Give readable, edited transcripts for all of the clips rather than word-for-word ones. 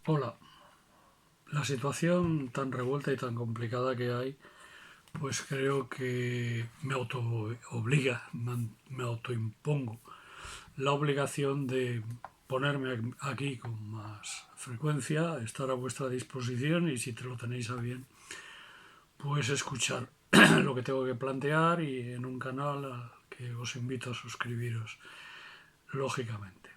Hola, la situación tan revuelta y tan complicada que hay, pues creo que me auto obliga, me autoimpongo la obligación de ponerme aquí con más frecuencia, estar a vuestra disposición y si te lo tenéis a bien, pues escuchar lo que tengo que plantear y en un canal al que os invito a suscribiros, lógicamente.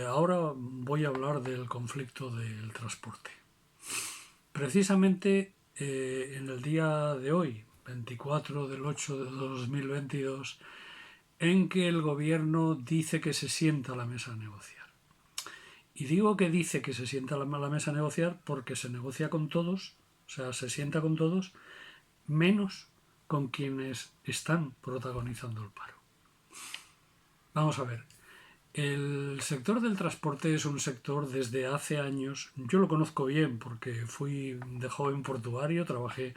Ahora voy a hablar del conflicto del transporte. Precisamente en el día de hoy, 24 del 8 de 2022, en que el gobierno dice que se sienta a la mesa a negociar. Y digo que dice que se sienta a la mesa a negociar porque se negocia con todos, o sea, se sienta con todos, menos con quienes están protagonizando el paro. Vamos a ver, el sector del transporte es un sector desde hace años, yo lo conozco bien porque fui de joven portuario, trabajé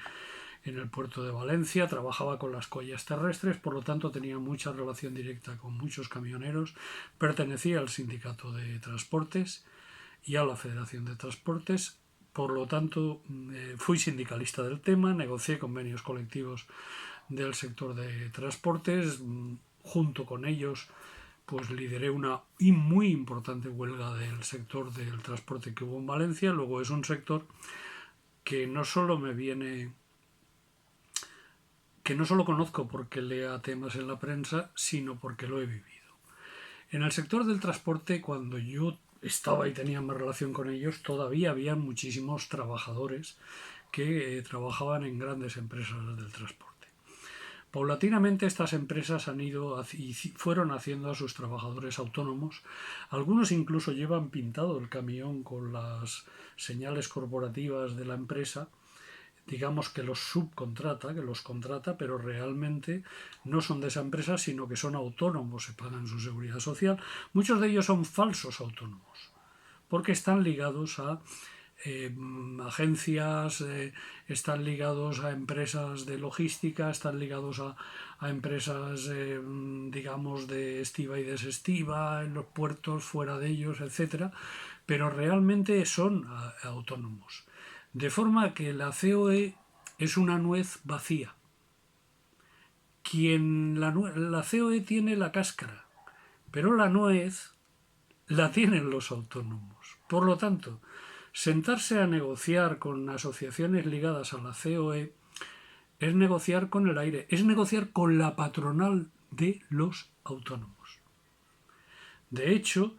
en el puerto de Valencia, trabajaba con las collas terrestres, por lo tanto tenía mucha relación directa con muchos camioneros, pertenecía al sindicato de transportes y a la Federación de Transportes, por lo tanto fui sindicalista del tema, negocié convenios colectivos del sector de transportes, junto con ellos pues lideré una muy importante huelga del sector del transporte que hubo en Valencia. Luego es un sector que no solo me viene, que no solo conozco porque lea temas en la prensa, sino porque lo he vivido. En el sector del transporte, cuando yo estaba y tenía más relación con ellos, todavía había muchísimos trabajadores que trabajaban en grandes empresas del transporte. Paulatinamente estas empresas han ido y fueron haciendo a sus trabajadores autónomos. Algunos incluso llevan pintado el camión con las señales corporativas de la empresa. Digamos que los subcontrata, que los contrata, pero realmente no son de esa empresa, sino que son autónomos, se pagan su seguridad social. Muchos de ellos son falsos autónomos, porque están ligados a agencias, están ligados a empresas de logística, están ligados a empresas, digamos, de estiva y desestiva, en los puertos, fuera de ellos, etcétera, pero realmente son autónomos. De forma que la COE es una nuez vacía. La COE tiene la cáscara, pero la nuez la tienen los autónomos. Por lo tanto, sentarse a negociar con asociaciones ligadas a la COE es negociar con el aire, es negociar con la patronal de los autónomos. De hecho,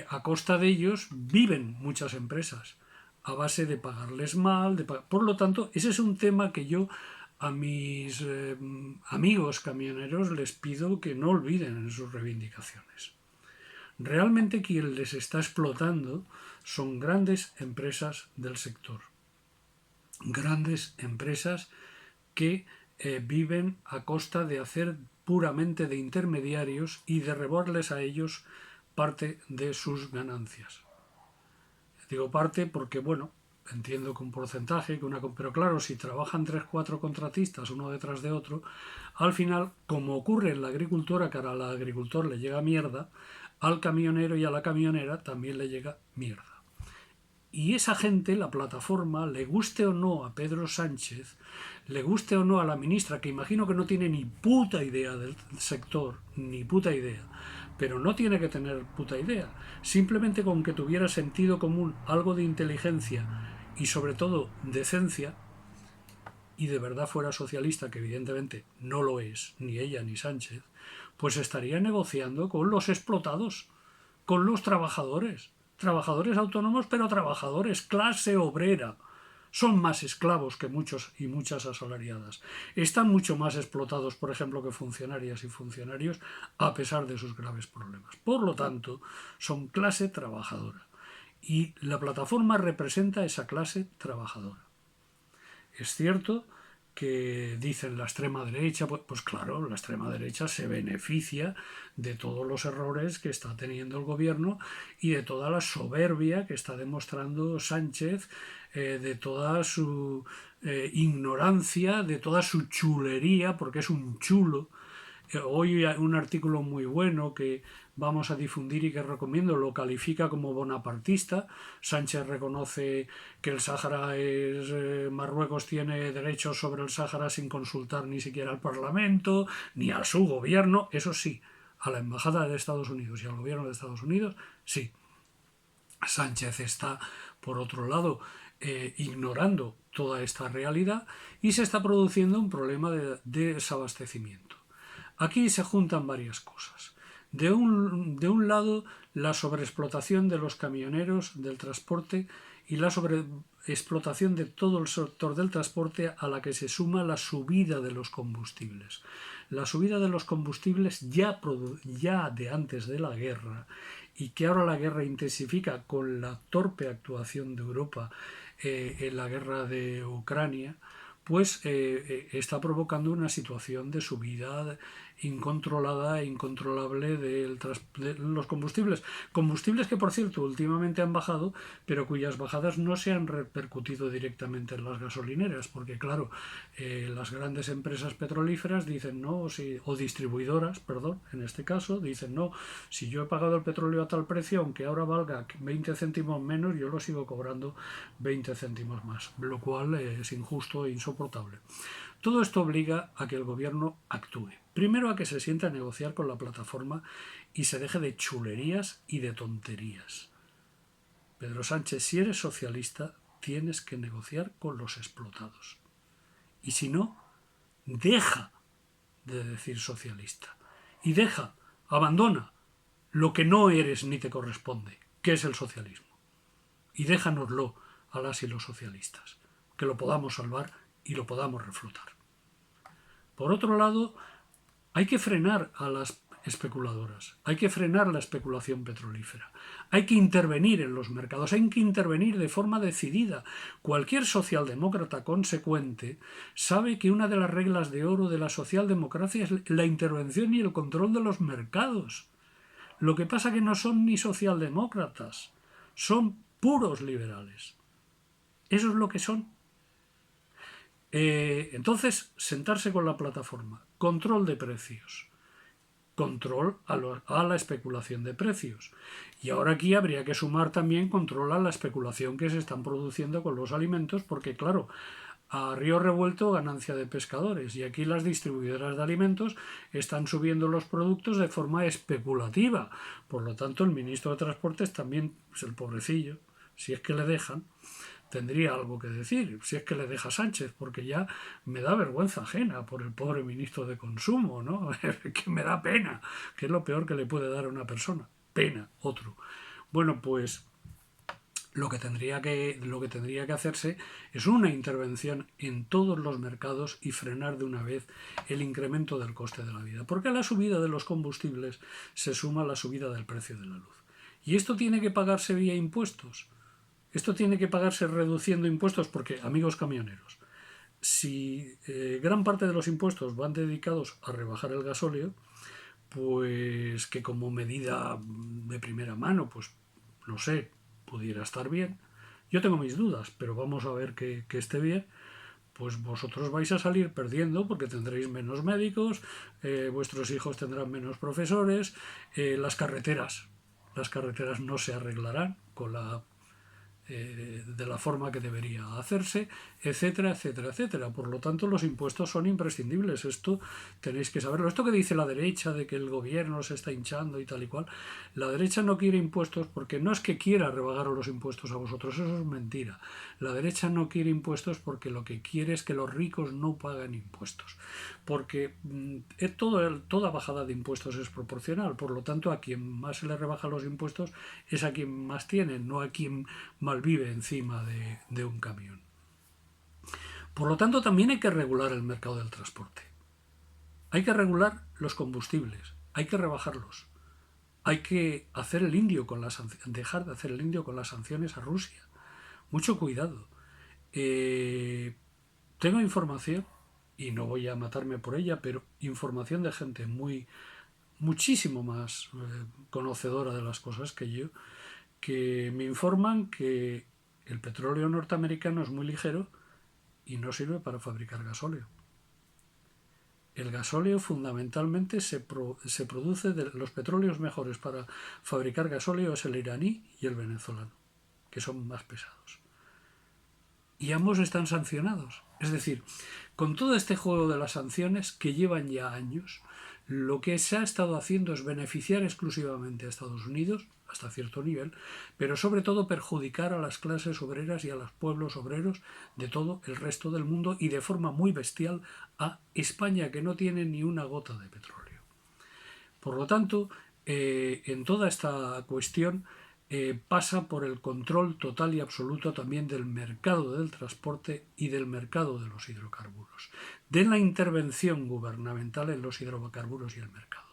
a costa de ellos viven muchas empresas, a base de pagarles mal. Por lo tanto, ese es un tema que yo a mis amigos camioneros les pido que no olviden en sus reivindicaciones. Realmente quien les está explotando son grandes empresas del sector. Grandes empresas que viven a costa de hacer puramente de intermediarios y de robarles a ellos parte de sus ganancias. Digo parte porque, bueno, entiendo que un porcentaje, pero claro, si trabajan 3 4 contratistas uno detrás de otro, al final, como ocurre en la agricultura, que al agricultor le llega mierda, al camionero y a la camionera también le llega mierda. Y esa gente, la plataforma, le guste o no a Pedro Sánchez, le guste o no a la ministra, que imagino que no tiene ni puta idea del sector, ni puta idea, pero no tiene que tener puta idea. Simplemente con que tuviera sentido común, algo de inteligencia y sobre todo decencia, y de verdad fuera socialista, que evidentemente no lo es, ni ella ni Sánchez, pues estaría negociando con los explotados, con los trabajadores. Trabajadores autónomos, pero trabajadores, clase obrera. Son más esclavos que muchos y muchas asalariadas. Están mucho más explotados, por ejemplo, que funcionarias y funcionarios, a pesar de sus graves problemas. Por lo tanto, son clase trabajadora. Y la plataforma representa esa clase trabajadora. Es cierto que dicen la extrema derecha, pues claro, la extrema derecha se beneficia de todos los errores que está teniendo el gobierno y de toda la soberbia que está demostrando Sánchez, de toda su ignorancia, de toda su chulería, porque es un chulo. Hoy hay un artículo muy bueno que vamos a difundir y que recomiendo, lo califica como bonapartista. Sánchez reconoce que el Sáhara es... Marruecos tiene derechos sobre el Sáhara sin consultar ni siquiera al Parlamento, ni a su gobierno, eso sí, a la Embajada de Estados Unidos y al gobierno de Estados Unidos, sí. Sánchez está, por otro lado, ignorando toda esta realidad y se está produciendo un problema de desabastecimiento. Aquí se juntan varias cosas. De un lado, la sobreexplotación de los camioneros del transporte y la sobreexplotación de todo el sector del transporte, a la que se suma la subida de los combustibles. La subida de los combustibles ya de antes de la guerra, y que ahora la guerra intensifica con la torpe actuación de Europa en la guerra de Ucrania, pues está provocando una situación de subida incontrolada e incontrolable de los combustibles. Combustibles que, por cierto, últimamente han bajado, pero cuyas bajadas no se han repercutido directamente en las gasolineras, porque claro, las grandes empresas petrolíferas dicen no, si, o distribuidoras, perdón, en este caso, dicen no, si yo he pagado el petróleo a tal precio, aunque ahora valga 20 céntimos menos, yo lo sigo cobrando 20 céntimos más, lo cual es injusto e insoportable. Todo esto obliga a que el gobierno actúe. Primero, a que se sienta a negociar con la plataforma y se deje de chulerías y de tonterías. Pedro Sánchez, si eres socialista, tienes que negociar con los explotados. Y si no, deja de decir socialista. Y abandona lo que no eres ni te corresponde, que es el socialismo. Y déjanoslo a las y los socialistas, que lo podamos salvar y lo podamos reflotar. Por otro lado, hay que frenar a las especuladoras, hay que frenar la especulación petrolífera, hay que intervenir en los mercados, hay que intervenir de forma decidida. Cualquier socialdemócrata consecuente sabe que una de las reglas de oro de la socialdemocracia es la intervención y el control de los mercados. Lo que pasa es que no son ni socialdemócratas, son puros liberales. Eso es lo que son. Entonces, sentarse con la plataforma, control de precios, control a la especulación de precios. Y ahora aquí habría que sumar también control a la especulación que se están produciendo con los alimentos, porque claro, a río revuelto ganancia de pescadores, y aquí las distribuidoras de alimentos están subiendo los productos de forma especulativa. Por lo tanto, el ministro de Transportes también, pues el pobrecillo, si es que le dejan, tendría algo que decir, si es que le deja Sánchez, porque ya me da vergüenza ajena por el pobre ministro de Consumo, ¿no? Que me da pena, que es lo peor que le puede dar a una persona, pena, otro. Bueno, pues lo que tendría que hacerse es una intervención en todos los mercados y frenar de una vez el incremento del coste de la vida, porque a la subida de los combustibles se suma la subida del precio de la luz. Y esto tiene que pagarse vía impuestos. Esto tiene que pagarse reduciendo impuestos porque, amigos camioneros, si gran parte de los impuestos van dedicados a rebajar el gasóleo, pues que como medida de primera mano, pues no sé, pudiera estar bien. Yo tengo mis dudas, pero vamos a ver que esté bien. Pues vosotros vais a salir perdiendo porque tendréis menos médicos, vuestros hijos tendrán menos profesores, las carreteras no se arreglarán con de la forma que debería hacerse, etcétera, etcétera, etcétera. Por lo tanto, los impuestos son imprescindibles. Esto tenéis que saberlo. Esto que dice la derecha de que el gobierno se está hinchando y tal y cual, la derecha no quiere impuestos porque no es que quiera rebajar los impuestos a vosotros, eso es mentira. La derecha no quiere impuestos porque lo que quiere es que los ricos no paguen impuestos. Porque toda bajada de impuestos es proporcional. Por lo tanto, a quien más se le rebajan los impuestos es a quien más tiene, no a quien malvive encima de un camión. Por lo tanto, también hay que regular el mercado del transporte. Hay que regular los combustibles, hay que rebajarlos. Hay que hacer el indio con dejar de hacer el indio con las sanciones a Rusia. Mucho cuidado. Tengo información, y no voy a matarme por ella, pero información de gente muchísimo más conocedora de las cosas que yo, que me informan que el petróleo norteamericano es muy ligero y no sirve para fabricar gasóleo. El gasóleo fundamentalmente se produce de los petróleos mejores para fabricar gasóleo es el iraní y el venezolano, que son más pesados. Y ambos están sancionados. Es decir, con todo este juego de las sanciones que llevan ya años, lo que se ha estado haciendo es beneficiar exclusivamente a Estados Unidos, hasta cierto nivel, pero sobre todo perjudicar a las clases obreras y a los pueblos obreros de todo el resto del mundo y de forma muy bestial a España, que no tiene ni una gota de petróleo. Por lo tanto, en toda esta cuestión pasa por el control total y absoluto también del mercado del transporte y del mercado de los hidrocarburos, de la intervención gubernamental en los hidrocarburos y el mercado.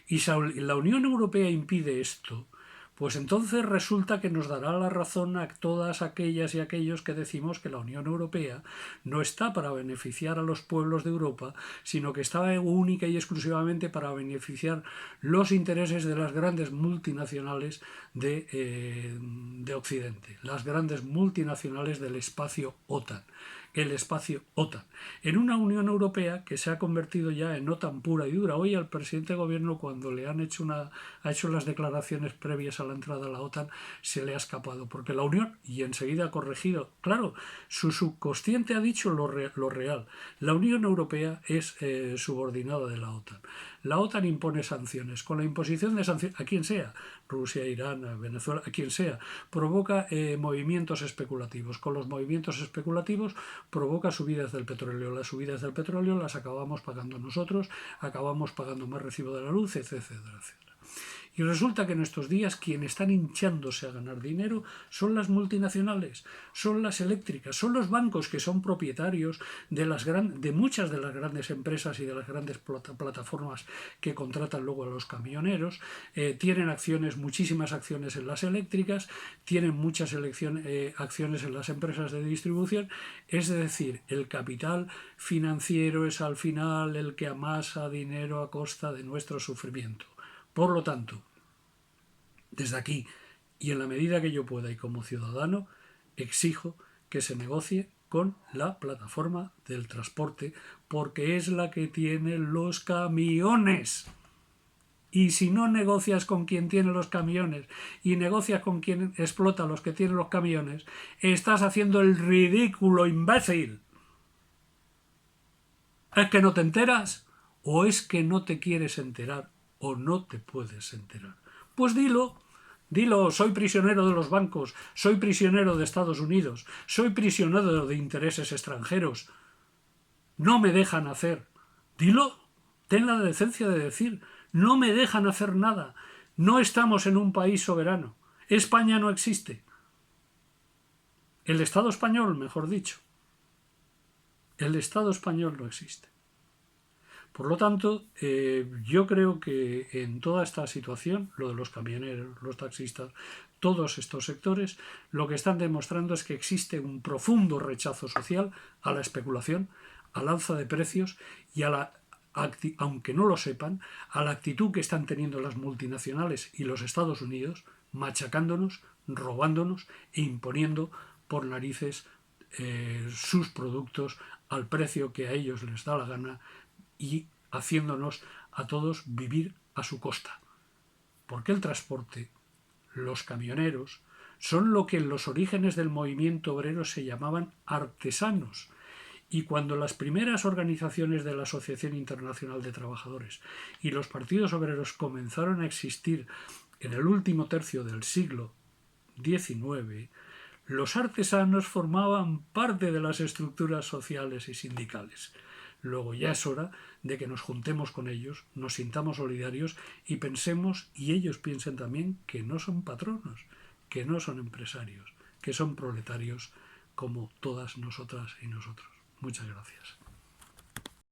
Y si la Unión Europea impide esto, pues entonces resulta que nos dará la razón a todas aquellas y aquellos que decimos que la Unión Europea no está para beneficiar a los pueblos de Europa, sino que está única y exclusivamente para beneficiar los intereses de las grandes multinacionales de Occidente, las grandes multinacionales del espacio OTAN. El espacio OTAN, en una Unión Europea que se ha convertido ya en OTAN pura y dura. Hoy al presidente de gobierno, cuando le han hecho ha hecho las declaraciones previas a la entrada a la OTAN, se le ha escapado, porque la Unión, y enseguida ha corregido, claro, su subconsciente ha dicho lo real. La Unión Europea es subordinada de la OTAN. La OTAN impone sanciones. Con la imposición de sanciones, a quien sea, Rusia, Irán, Venezuela, a quien sea, provoca movimientos especulativos. Con los movimientos especulativos provoca subidas del petróleo. Las subidas del petróleo las acabamos pagando nosotros, acabamos pagando más recibo de la luz, etcétera, etcétera. Y resulta que en estos días quienes están hinchándose a ganar dinero son las multinacionales, son las eléctricas, son los bancos que son propietarios de muchas de las grandes empresas y de las grandes plataformas que contratan luego a los camioneros, tienen acciones, muchísimas acciones en las eléctricas, tienen muchas acciones en las empresas de distribución, es decir, el capital financiero es al final el que amasa dinero a costa de nuestro sufrimiento. Por lo tanto, desde aquí, y en la medida que yo pueda y como ciudadano, exijo que se negocie con la plataforma del transporte, porque es la que tiene los camiones. Y si no negocias con quien tiene los camiones y negocias con quien explota los que tienen los camiones, estás haciendo el ridículo, imbécil. ¿Es que no te enteras? ¿O es que no te quieres enterar? ¿O no te puedes enterar? Pues dilo, soy prisionero de los bancos, soy prisionero de Estados Unidos, soy prisionero de intereses extranjeros. No me dejan hacer. Dilo, ten la decencia de decir, no me dejan hacer nada. No estamos en un país soberano. España no existe. El Estado español, mejor dicho. El Estado español no existe. Por lo tanto, yo creo que en toda esta situación, lo de los camioneros, los taxistas, todos estos sectores, lo que están demostrando es que existe un profundo rechazo social a la especulación, al alza de precios y aunque no lo sepan, a la actitud que están teniendo las multinacionales y los Estados Unidos, machacándonos, robándonos e imponiendo por narices sus productos al precio que a ellos les da la gana y haciéndonos a todos vivir a su costa. Porque el transporte, los camioneros, son lo que en los orígenes del movimiento obrero se llamaban artesanos. Y cuando las primeras organizaciones de la Asociación Internacional de Trabajadores y los partidos obreros comenzaron a existir en el último tercio del siglo XIX, los artesanos formaban parte de las estructuras sociales y sindicales. Luego ya es hora de que nos juntemos con ellos, nos sintamos solidarios y pensemos, y ellos piensen también, que no son patronos, que no son empresarios, que son proletarios como todas nosotras y nosotros. Muchas gracias.